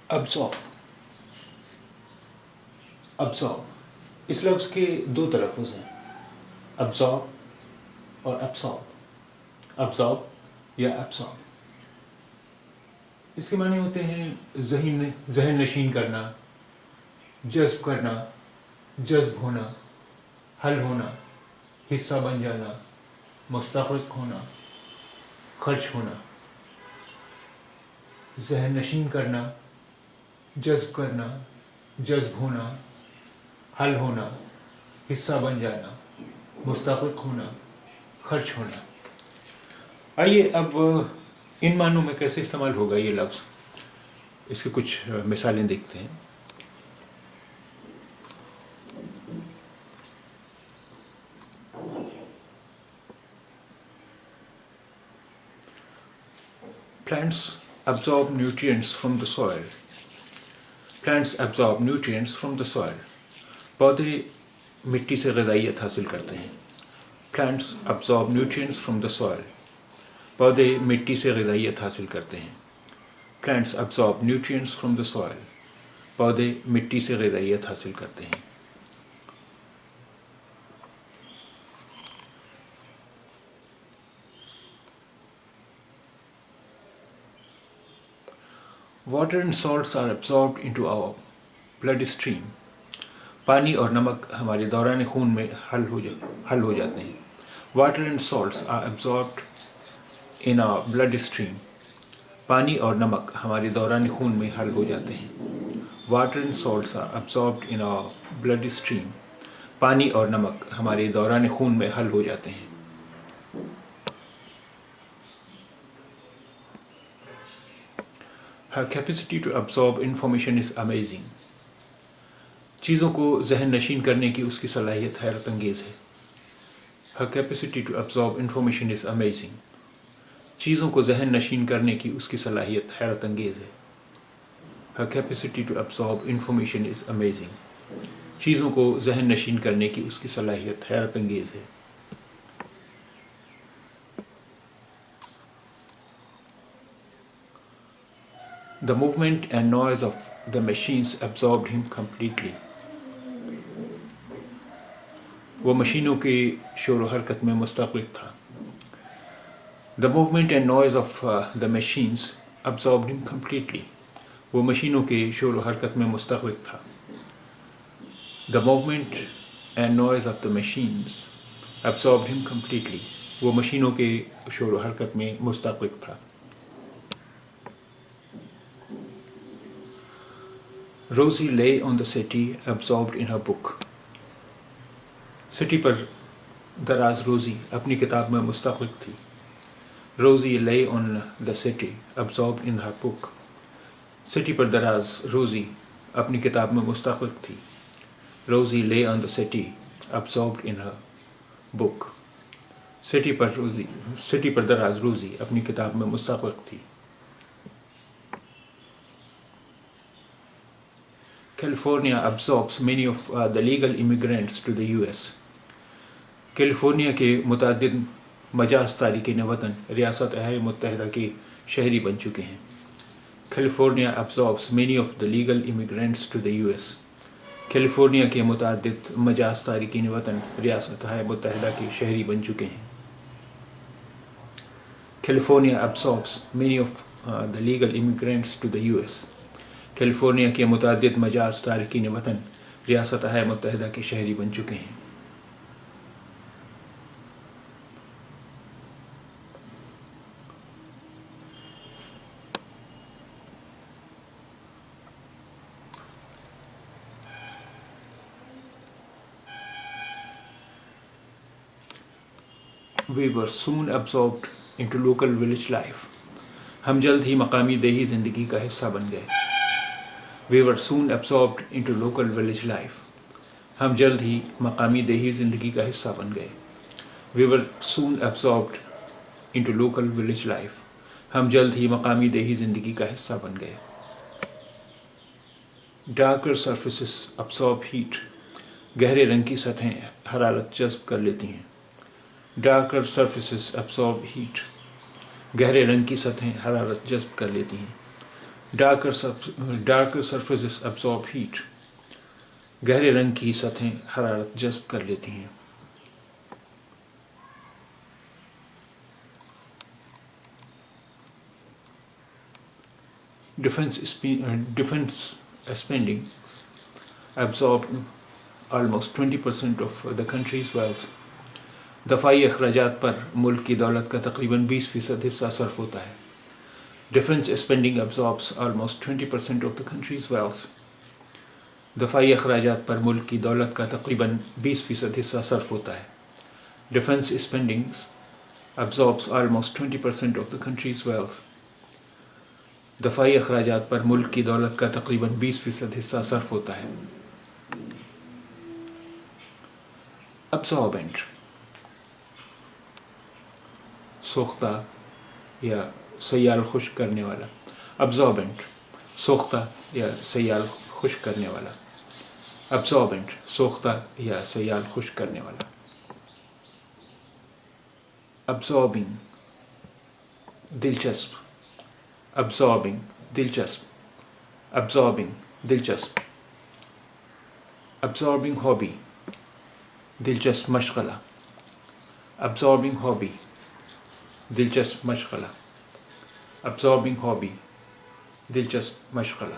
Absorb, absorb اس لفظ کے دو تلفظ ہیں، ابزارب اور ابسارب، ابزارب یا ابسارب۔ اس کے معنی ہوتے ہیں ذہن نشین کرنا، جذب کرنا، جذب ہونا، حل ہونا، حصہ بن جانا، مستغرق ہونا، خرچ ہونا۔ ذہن نشین کرنا، جذب کرنا، جذب ہونا، حل ہونا، حصہ بن جانا، مستغرق ہونا، خرچ ہونا۔ آئیے اب ان معنوں میں کیسے استعمال ہوگا یہ لفظ، اس کی کچھ مثالیں دیکھتے ہیں۔ Plants absorb nutrients from the soil. Plants absorb nutrients from the soil. پودے مٹی سے غذائیت حاصل کرتے ہیں۔ Plants absorb nutrients from the soil. پودے مٹی سے غذائیت حاصل کرتے ہیں۔ Plants absorb nutrients from the soil. پودے مٹی سے غذائیت حاصل کرتے ہیں۔ Water and salts are absorbed into our blood stream. پانی اور نمک ہمارے دوران خون میں حل ہو جاتے ہیں۔ Water and salts are absorbed in our blood stream. پانی اور نمک ہمارے دوران خون میں حل ہو جاتے ہیں۔ Water and salts are absorbed in our blood stream. پانی اور نمک ہمارے دوران خون میں حل ہو جاتے ہیں۔ Her capacity to absorb information is amazing. چیزوں کو ذہن نشین کرنے کی اس کی صلاحیت حیرت انگیز ہے۔ Her capacity to absorb information is amazing. چیزوں کو ذہن نشین کرنے کی اس کی صلاحیت حیرت انگیز ہے۔ Her capacity to absorb information is amazing. چیزوں کو ذہن نشین کرنے کی اس کی صلاحیت حیرت انگیز ہے۔ The movement and noise of the machines absorbed him completely. وہ مشینوں کے شور و حرکت میں مستغرق تھا۔ The movement and noise of the machines absorbed him completely. وہ مشینوں کے شور و حرکت میں مستغرق تھا۔ The movement and noise of the machines absorbed him completely. وہ مشینوں کے شور و حرکت میں مستغرق تھا۔ Rosie lay on the settee absorbed in her book. Settee پر دراز روزی اپنی کتاب میں مستغرق تھی۔ Rosie lay on the settee absorbed in her book. Settee پر دراز روزی اپنی کتاب میں مستغرق تھی۔ Rosie lay on the settee absorbed in her book. Settee پر دراز روزی اپنی کتاب میں مستغرق تھی۔ California absorbs many of the legal immigrants to the US. California کے متعدد مجاز تارکین وطن ریاست متحدہ کے شہری بن چکے ہیں۔ California absorbs many of the legal immigrants to the US. California کے متعدد مجاز تارکین وطن ریاست متحدہ کے شہری بن چکے ہیں۔ California absorbs many of the legal immigrants to the US. California کے متعدد مجاز تارکین وطن ریاست متحدہ کے شہری بن چکے ہیں۔ We were soon absorbed into local village life. ہم جلد ہی مقامی دیہی زندگی کا حصہ بن گئے۔ We were soon absorbed into local village life. ہم جلد ہی مقامی دیہی زندگی کا حصہ بن گئے۔ We were soon absorbed into local village life. ہم جلد ہی مقامی دیہی زندگی کا حصہ بن گئے۔ Darker surfaces absorb heat. گہرے رنگ کی سطحیں حرارت جذب کر لیتی ہیں۔ Darker surfaces absorb heat. گہرے رنگ کی سطحیں حرارت جذب کر لیتی ہیں۔ Darker surfaces absorb heat. گہرے رنگ کی سطحیں حرارت جذب کر لیتی ہیں. Defense spending absorbed almost 20% of the country's wealth. دفاعی اخراجات پر ملک کی دولت کا تقریباً 20% حصہ صرف ہوتا ہے. Defense spending absorbs almost 20% of the country's wealth. دفاعی اخراجات پر ملک کی دولت کا تقریباً 20% حصہ صرف ہوتا ہے. Defense spending absorbs almost 20% of the country's wealth. دفاعی اخراجات پر ملک کی دولت کا تقریباً 20% حصہ صرف ہوتا ہے. Absorbent سوختہ یا سیال خشک کرنے والا. Absorbent سوختہ یا سیال خشک کرنے والا. Absorbent سوختہ یا سیال خشک کرنے والا. Absorbing دلچسپ. Absorbing دلچسپ. Absorbing دلچسپ. Absorbing hobby دلچسپ مشغلہ. Absorbing hobby دلچسپ مشغلہ. Absorbing hobby دلچسپ مشغلہ.